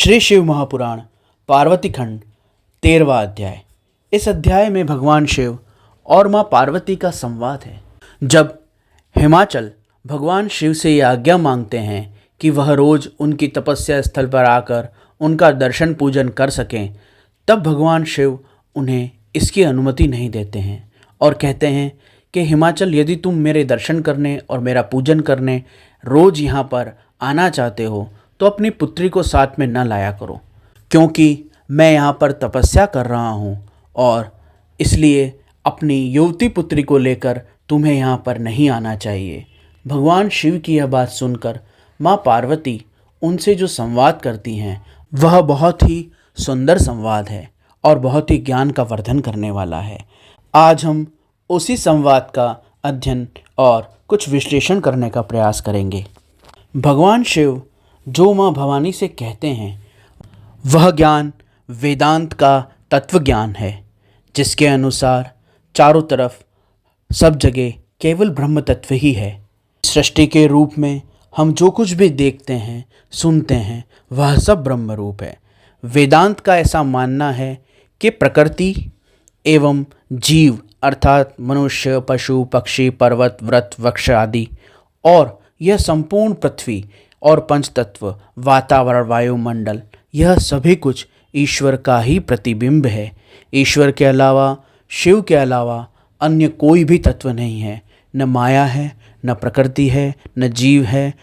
श्री शिव महापुराण पार्वती खंड 13वां अध्याय। इस अध्याय में भगवान शिव और माँ पार्वती का संवाद है। जब हिमाचल भगवान शिव से ये आज्ञा मांगते हैं कि वह रोज उनकी तपस्या स्थल पर आकर उनका दर्शन पूजन कर सकें, तब भगवान शिव उन्हें इसकी अनुमति नहीं देते हैं और कहते हैं कि हिमाचल, यदि तुम मेरे दर्शन करने और मेरा पूजन करने रोज यहाँ पर आना चाहते हो तो अपनी पुत्री को साथ में न लाया करो, क्योंकि मैं यहाँ पर तपस्या कर रहा हूँ और इसलिए अपनी युवती पुत्री को लेकर तुम्हें यहाँ पर नहीं आना चाहिए। भगवान शिव की यह बात सुनकर माँ पार्वती उनसे जो संवाद करती हैं वह बहुत ही सुंदर संवाद है और बहुत ही ज्ञान का वर्धन करने वाला है। आज हम उसी संवाद का अध्ययन और कुछ विश्लेषण करने का प्रयास करेंगे। भगवान शिव जो माँ भवानी से कहते हैं वह ज्ञान वेदांत का तत्व ज्ञान है, जिसके अनुसार चारों तरफ सब जगह केवल ब्रह्म तत्व ही है। सृष्टि के रूप में हम जो कुछ भी देखते हैं सुनते हैं वह सब ब्रह्म रूप है। वेदांत का ऐसा मानना है कि प्रकृति एवं जीव अर्थात मनुष्य, पशु, पक्षी, पर्वत, वृत, वृक्ष आदि और यह संपूर्ण पृथ्वी और पंचतत्व, वातावरण, वायुमंडल, यह सभी कुछ ईश्वर का ही प्रतिबिंब है। ईश्वर के अलावा, शिव के अलावा अन्य कोई भी तत्व नहीं है। न माया है, न प्रकृति है, न जीव है,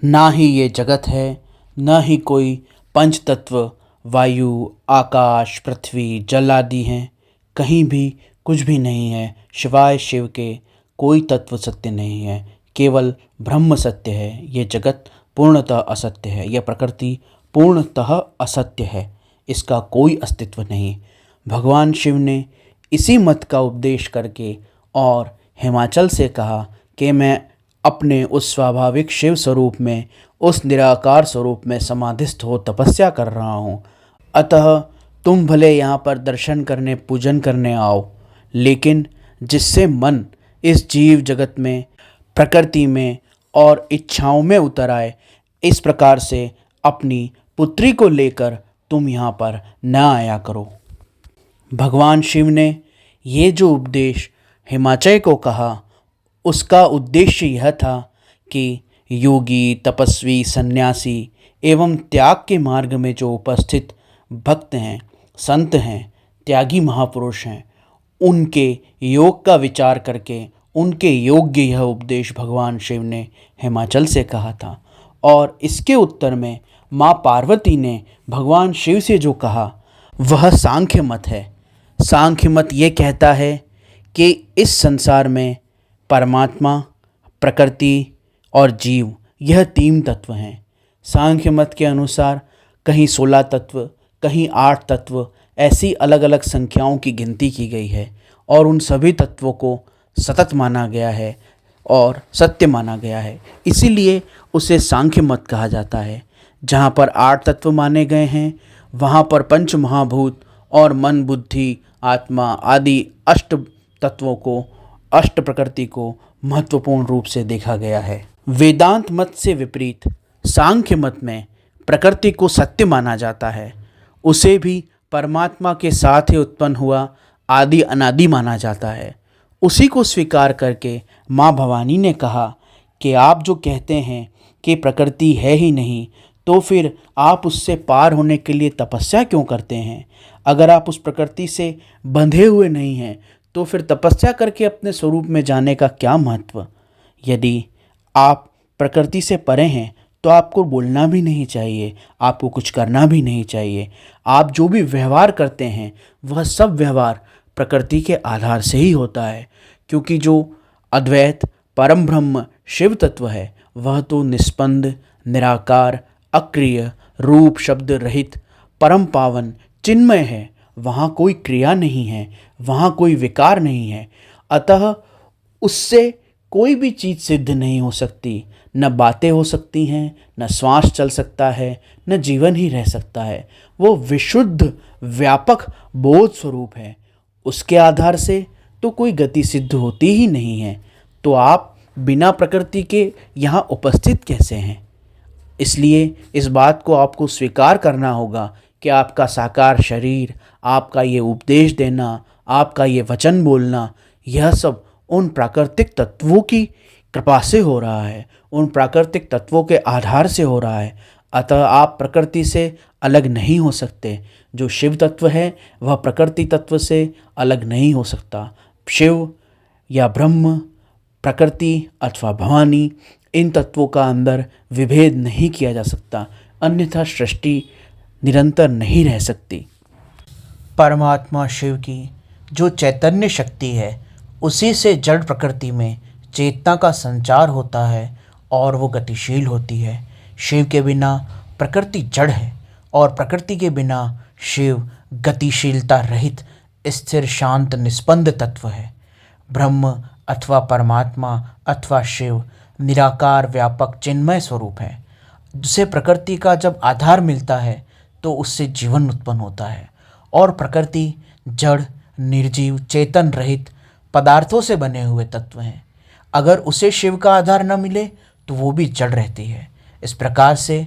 ना ही ये जगत है, न ही कोई पंचतत्व वायु, आकाश, पृथ्वी, जल आदि हैं। कहीं भी कुछ भी नहीं है। शिवाय शिव के कोई तत्व सत्य नहीं है, केवल ब्रह्म सत्य है। ये जगत पूर्णतः असत्य है, यह प्रकृति पूर्णतः असत्य है, इसका कोई अस्तित्व नहीं। भगवान शिव ने इसी मत का उपदेश करके और हिमाचल से कहा कि मैं अपने उस स्वाभाविक शिव स्वरूप में, उस निराकार स्वरूप में समाधिस्थ हो तपस्या कर रहा हूँ। अतः तुम भले यहाँ पर दर्शन करने, पूजन करने आओ, लेकिन जिससे मन इस जीव जगत में, प्रकृति में और इच्छाओं में उतर आए, इस प्रकार से अपनी पुत्री को लेकर तुम यहाँ पर न आया करो। भगवान शिव ने ये जो उपदेश हिमाचल को कहा उसका उद्देश्य यह था कि योगी, तपस्वी, सन्यासी एवं त्याग के मार्ग में जो उपस्थित भक्त हैं, संत हैं, त्यागी महापुरुष हैं, उनके योग का विचार करके उनके योग्य यह उपदेश भगवान शिव ने हिमाचल से कहा था। और इसके उत्तर में माँ पार्वती ने भगवान शिव से जो कहा वह सांख्य मत है। सांख्य मत ये कहता है कि इस संसार में परमात्मा, प्रकृति और जीव, यह तीन तत्व हैं। सांख्य मत के अनुसार कहीं 16 तत्व, कहीं 8 तत्व, ऐसी अलग अलग संख्याओं की गिनती की गई है और उन सभी तत्वों को सतत माना गया है और सत्य माना गया है। इसीलिए उसे सांख्य मत कहा जाता है। जहाँ पर 8 तत्व माने गए हैं वहाँ पर पंच महाभूत और मन, बुद्धि, आत्मा आदि 8 तत्वों को, 8 प्रकृति को महत्वपूर्ण रूप से देखा गया है। वेदांत मत से विपरीत सांख्य मत में प्रकृति को सत्य माना जाता है। उसे भी परमात्मा के साथ ही उत्पन्न हुआ आदि अनादि माना जाता है। उसी को स्वीकार करके माँ भवानी ने कहा कि आप जो कहते हैं कि प्रकृति है ही नहीं, तो फिर आप उससे पार होने के लिए तपस्या क्यों करते हैं? अगर आप उस प्रकृति से बंधे हुए नहीं हैं तो फिर तपस्या करके अपने स्वरूप में जाने का क्या महत्व? यदि आप प्रकृति से परे हैं तो आपको बोलना भी नहीं चाहिए, आपको कुछ करना भी नहीं चाहिए। आप जो भी व्यवहार करते हैं वह सब व्यवहार प्रकृति के आधार से ही होता है, क्योंकि जो अद्वैत परम ब्रह्म शिव तत्व है वह तो निस्पंद, निराकार, अक्रिय, रूप शब्द रहित, परम पावन, चिन्मय है। वहाँ कोई क्रिया नहीं है, वहाँ कोई विकार नहीं है। अतः उससे कोई भी चीज़ सिद्ध नहीं हो सकती। न बातें हो सकती हैं, न श्वास चल सकता है, न जीवन ही रह सकता है। वो विशुद्ध व्यापक बोध स्वरूप है। उसके आधार से तो कोई गति सिद्ध होती ही नहीं है। तो आप बिना प्रकृति के यहाँ उपस्थित कैसे हैं? इसलिए इस बात को आपको स्वीकार करना होगा कि आपका साकार शरीर, आपका ये उपदेश देना, आपका ये वचन बोलना, यह सब उन प्राकृतिक तत्वों की कृपा से हो रहा है, उन प्राकृतिक तत्वों के आधार से हो रहा है। अतः आप प्रकृति से अलग नहीं हो सकते। जो शिव तत्व है वह प्रकृति तत्व से अलग नहीं हो सकता। शिव या ब्रह्म, प्रकृति अथवा भवानी, इन तत्वों का अंदर विभेद नहीं किया जा सकता, अन्यथा सृष्टि निरंतर नहीं रह सकती। परमात्मा शिव की जो चैतन्य शक्ति है, उसी से जड़ प्रकृति में चेतना का संचार होता है और वो गतिशील होती है। शिव के बिना प्रकृति जड़ है और प्रकृति के बिना शिव गतिशीलता रहित स्थिर शांत निस्पंद तत्व है। ब्रह्म अथवा परमात्मा अथवा शिव निराकार व्यापक चिन्मय स्वरूप है, जिसे प्रकृति का जब आधार मिलता है तो उससे जीवन उत्पन्न होता है। और प्रकृति जड़ निर्जीव चेतन रहित पदार्थों से बने हुए तत्व हैं। अगर उसे शिव का आधार न मिले तो वो भी जड़ रहती है। इस प्रकार से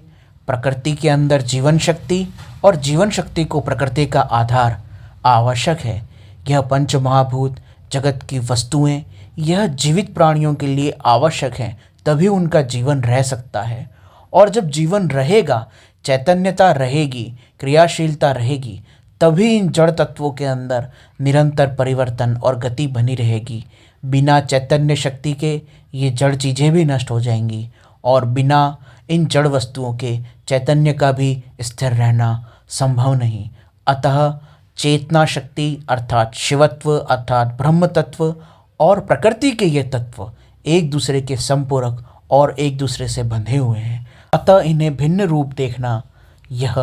प्रकृति के अंदर जीवन शक्ति और जीवन शक्ति को प्रकृति का आधार आवश्यक है। यह पंच महाभूत जगत की वस्तुएं यह जीवित प्राणियों के लिए आवश्यक हैं, तभी उनका जीवन रह सकता है। और जब जीवन रहेगा, चैतन्यता रहेगी, क्रियाशीलता रहेगी, तभी इन जड़ तत्वों के अंदर निरंतर परिवर्तन और गति बनी रहेगी। बिना चैतन्य शक्ति के ये जड़ चीज़ें भी नष्ट हो जाएंगी और बिना इन जड़ वस्तुओं के चैतन्य का भी स्थिर रहना संभव नहीं। अतः चेतना शक्ति अर्थात शिवत्व अर्थात ब्रह्म तत्व और प्रकृति के ये तत्व एक दूसरे के संपूरक और एक दूसरे से बंधे हुए हैं। अतः इन्हें भिन्न रूप देखना यह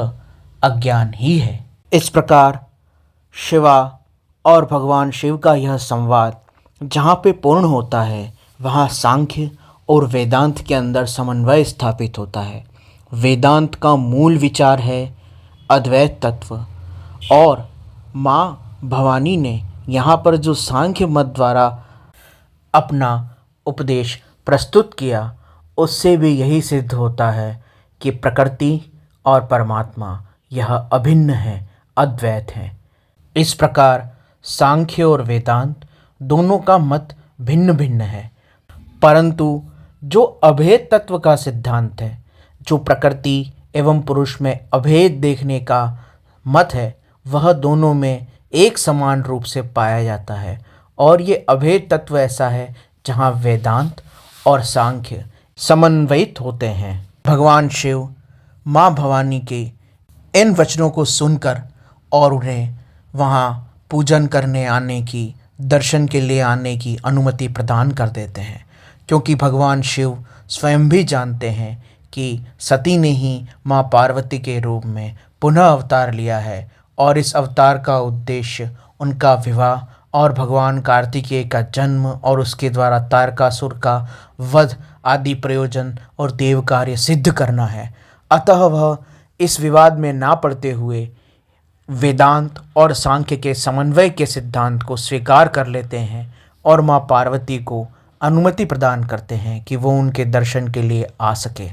अज्ञान ही है। इस प्रकार शिवा और भगवान शिव का यह संवाद जहाँ पे पूर्ण होता है, वहाँ सांख्य और वेदांत के अंदर समन्वय स्थापित होता है। वेदांत का मूल विचार है अद्वैत तत्व, और माँ भवानी ने यहाँ पर जो सांख्य मत द्वारा अपना उपदेश प्रस्तुत किया, उससे भी यही सिद्ध होता है कि प्रकृति और परमात्मा यह अभिन्न है, अद्वैत है। इस प्रकार सांख्य और वेदांत दोनों का मत भिन्न भिन्न है, परंतु जो अभेद तत्व का सिद्धांत है, जो प्रकृति एवं पुरुष में अभेद देखने का मत है, वह दोनों में एक समान रूप से पाया जाता है। और ये अभेद तत्व ऐसा है जहाँ वेदांत और सांख्य समन्वयित होते हैं। भगवान शिव माँ भवानी के इन वचनों को सुनकर और उन्हें वहाँ पूजन करने आने की, दर्शन के लिए आने की अनुमति प्रदान कर देते हैं, क्योंकि भगवान शिव स्वयं भी जानते हैं कि सती ने ही माँ पार्वती के रूप में पुनः अवतार लिया है और इस अवतार का उद्देश्य उनका विवाह और भगवान कार्तिकेय का जन्म और उसके द्वारा तारकासुर का वध आदि प्रयोजन और देव कार्य सिद्ध करना है। अतः वह इस विवाद में ना पड़ते हुए वेदांत और सांख्य के समन्वय के सिद्धांत को स्वीकार कर लेते हैं और माँ पार्वती को अनुमति प्रदान करते हैं कि वो उनके दर्शन के लिए आ सके।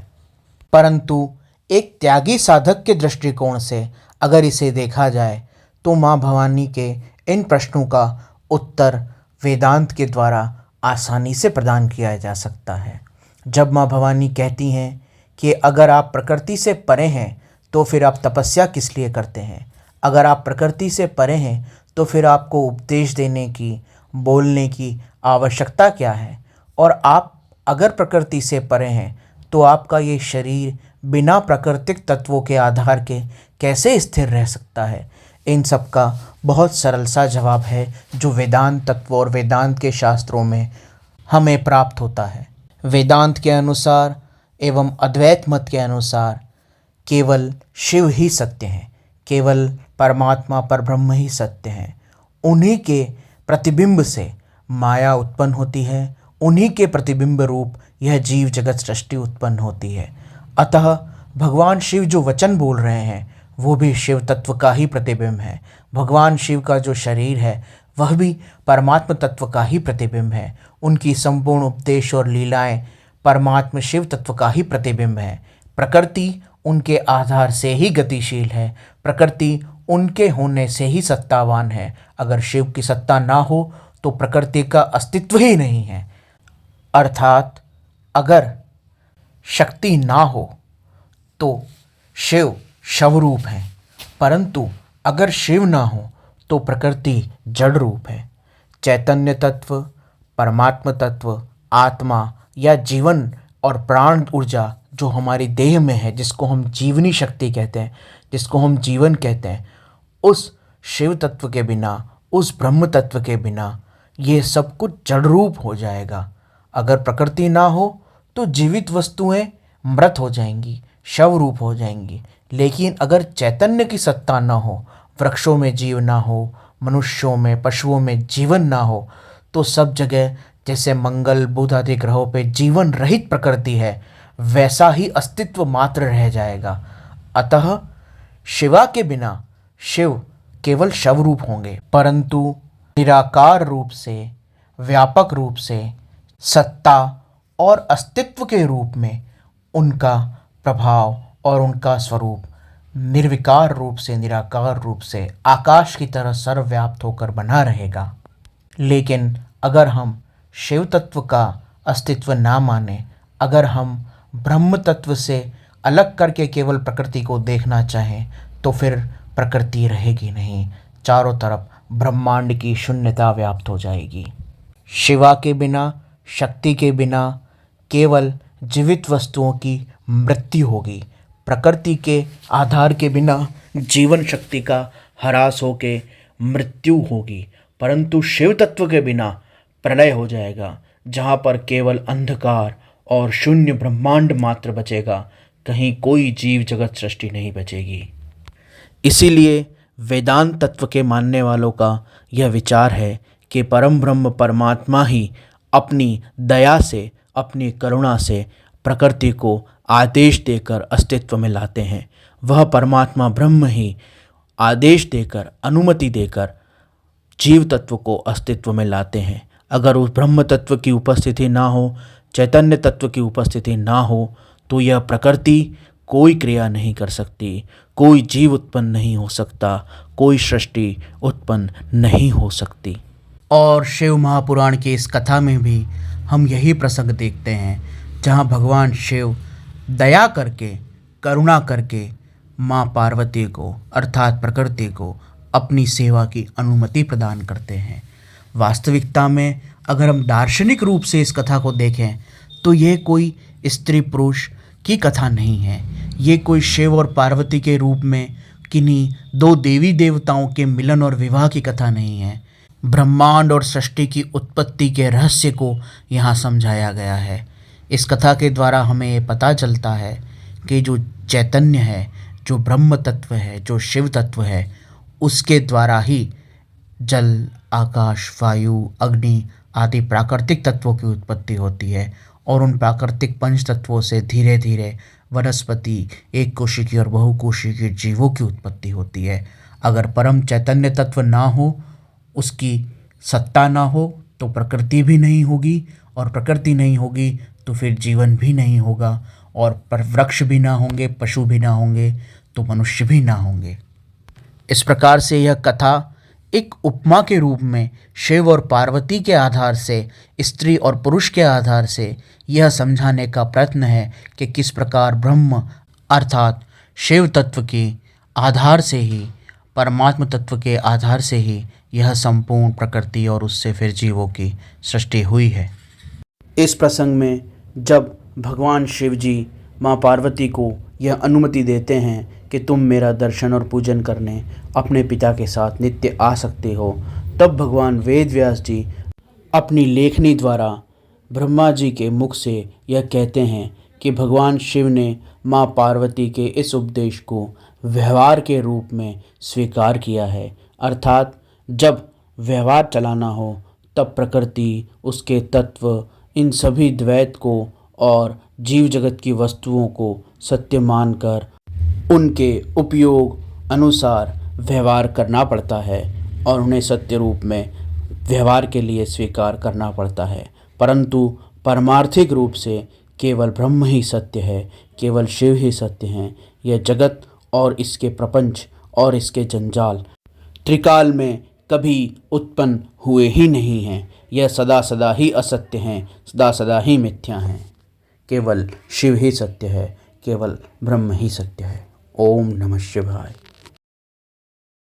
परंतु एक त्यागी साधक के दृष्टिकोण से अगर इसे देखा जाए तो माँ भवानी के इन प्रश्नों का उत्तर वेदांत के द्वारा आसानी से प्रदान किया जा सकता है। जब माँ भवानी कहती हैं कि अगर आप प्रकृति से परे हैं तो फिर आप तपस्या किस लिए करते हैं, अगर आप प्रकृति से परे हैं तो फिर आपको उपदेश देने की, बोलने की आवश्यकता क्या है, और आप अगर प्रकृति से परे हैं तो आपका ये शरीर बिना प्राकृतिक तत्वों के आधार के कैसे स्थिर रह सकता है। इन सब का बहुत सरल सा जवाब है जो वेदांत तत्व और वेदांत के शास्त्रों में हमें प्राप्त होता है। वेदांत के अनुसार एवं अद्वैत मत के अनुसार केवल शिव ही सत्य हैं, केवल परमात्मा परब्रह्म ही सत्य हैं। उन्हीं के प्रतिबिंब से माया उत्पन्न होती है, उन्हीं के प्रतिबिंब रूप यह जीव जगत सृष्टि उत्पन्न होती है। अतः भगवान शिव जो वचन बोल रहे हैं वो भी शिव तत्व का ही प्रतिबिंब है। भगवान शिव का जो शरीर है वह भी परमात्मा तत्व का ही प्रतिबिंब है। उनकी संपूर्ण उपदेश और लीलाएं परमात्मा शिव तत्व का ही प्रतिबिंब है। प्रकृति उनके आधार से ही गतिशील है, प्रकृति उनके होने से ही सत्तावान है। अगर शिव की सत्ता ना हो तो प्रकृति का अस्तित्व ही नहीं है। अर्थात अगर शक्ति ना हो तो शिव शवरूप है, परंतु अगर शिव ना हो तो प्रकृति जड़ रूप है। चैतन्य तत्व, परमात्म तत्व, आत्मा या जीवन और प्राण ऊर्जा जो हमारी देह में है, जिसको हम जीवनी शक्ति कहते हैं, जिसको हम जीवन कहते हैं, उस शिव तत्व के बिना, उस ब्रह्म तत्व के बिना ये सब कुछ जड़ रूप हो जाएगा। अगर प्रकृति ना हो तो जीवित वस्तुएं मृत हो जाएंगी, शव रूप हो जाएंगी। लेकिन अगर चैतन्य की सत्ता ना हो, वृक्षों में जीव ना हो, मनुष्यों में, पशुओं में जीवन ना हो, तो सब जगह जैसे मंगल, बुध आदि ग्रहों पे जीवन रहित प्रकृति है, वैसा ही अस्तित्व मात्र रह जाएगा। अतः शिवा के बिना शिव केवल शव रूप होंगे, परंतु निराकार रूप से, व्यापक रूप से, सत्ता और अस्तित्व के रूप में उनका प्रभाव और उनका स्वरूप निर्विकार रूप से, निराकार रूप से आकाश की तरह सर्वव्याप्त होकर बना रहेगा। लेकिन अगर हम शिव तत्व का अस्तित्व ना माने, अगर हम ब्रह्म तत्व से अलग करके केवल प्रकृति को देखना चाहें, तो फिर प्रकृति रहेगी नहीं, चारों तरफ ब्रह्मांड की शून्यता व्याप्त हो जाएगी। शिवा के बिना, शक्ति के बिना केवल जीवित वस्तुओं की मृत्यु होगी। प्रकृति के आधार के बिना जीवन शक्ति का ह्रास होके मृत्यु होगी, परंतु शिव तत्व के बिना प्रलय हो जाएगा, जहाँ पर केवल अंधकार और शून्य ब्रह्मांड मात्र बचेगा, कहीं कोई जीव जगत सृष्टि नहीं बचेगी। इसीलिए वेदांत तत्व के मानने वालों का यह विचार है कि परम ब्रह्म परमात्मा ही अपनी दया से, अपनी करुणा से प्रकृति को आदेश देकर अस्तित्व में लाते हैं। वह परमात्मा ब्रह्म ही आदेश देकर, अनुमति देकर जीव तत्व को अस्तित्व में लाते हैं। अगर उस ब्रह्म तत्व की उपस्थिति ना हो, चैतन्य तत्व की उपस्थिति ना हो, तो यह प्रकृति कोई क्रिया नहीं कर सकती, कोई जीव उत्पन्न नहीं हो सकता, कोई सृष्टि उत्पन्न नहीं हो सकती। और शिव महापुराण की इस कथा में भी हम यही प्रसंग देखते हैं, जहाँ भगवान शिव दया करके, करुणा करके माँ पार्वती को अर्थात प्रकृति को अपनी सेवा की अनुमति प्रदान करते हैं। वास्तविकता में अगर हम दार्शनिक रूप से इस कथा को देखें तो ये कोई स्त्री पुरुष की कथा नहीं है, ये कोई शिव और पार्वती के रूप में किन्हीं दो देवी देवताओं के मिलन और विवाह की कथा नहीं है। ब्रह्मांड और सृष्टि की उत्पत्ति के रहस्य को यहाँ समझाया गया है। इस कथा के द्वारा हमें ये पता चलता है कि जो चैतन्य है, जो ब्रह्म तत्व है, जो शिव तत्व है, उसके द्वारा ही जल, आकाश, वायु, अग्नि आदि प्राकृतिक तत्वों की उत्पत्ति होती है और उन प्राकृतिक पंच तत्वों से धीरे धीरे वनस्पति, एक कोशिकीय और बहुकोशिकीय जीवों की उत्पत्ति होती है। अगर परम चैतन्य तत्व ना हो, उसकी सत्ता ना हो, तो प्रकृति भी नहीं होगी, और प्रकृति नहीं होगी तो फिर जीवन भी नहीं होगा, और पर वृक्ष भी ना होंगे, पशु भी ना होंगे, तो मनुष्य भी ना होंगे। इस प्रकार से यह कथा एक उपमा के रूप में शिव और पार्वती के आधार से, स्त्री और पुरुष के आधार से यह समझाने का प्रयत्न है कि किस प्रकार ब्रह्म अर्थात शिव तत्व के आधार से ही, परमात्म तत्व के आधार से ही यह संपूर्ण प्रकृति और उससे फिर जीवों की सृष्टि हुई है। इस प्रसंग में जब भगवान शिव जी माँ पार्वती को यह अनुमति देते हैं कि तुम मेरा दर्शन और पूजन करने अपने पिता के साथ नित्य आ सकते हो, तब भगवान वेद व्यास जी अपनी लेखनी द्वारा ब्रह्मा जी के मुख से यह कहते हैं कि भगवान शिव ने माँ पार्वती के इस उपदेश को व्यवहार के रूप में स्वीकार किया है। अर्थात जब व्यवहार चलाना हो तब प्रकृति, उसके तत्व, इन सभी द्वैत को और जीव जगत की वस्तुओं को सत्य मानकर उनके उपयोग अनुसार व्यवहार करना पड़ता है और उन्हें सत्य रूप में व्यवहार के लिए स्वीकार करना पड़ता है। परंतु परमार्थिक रूप से केवल ब्रह्म ही सत्य है, केवल शिव ही सत्य हैं। यह जगत और इसके प्रपंच और इसके जंजाल त्रिकाल में कभी उत्पन्न हुए ही नहीं हैं। यह सदा सदा ही असत्य हैं, सदा सदा ही मिथ्या हैं। केवल शिव ही सत्य है, केवल ब्रह्म ही सत्य है। ओम नमः शिवाय।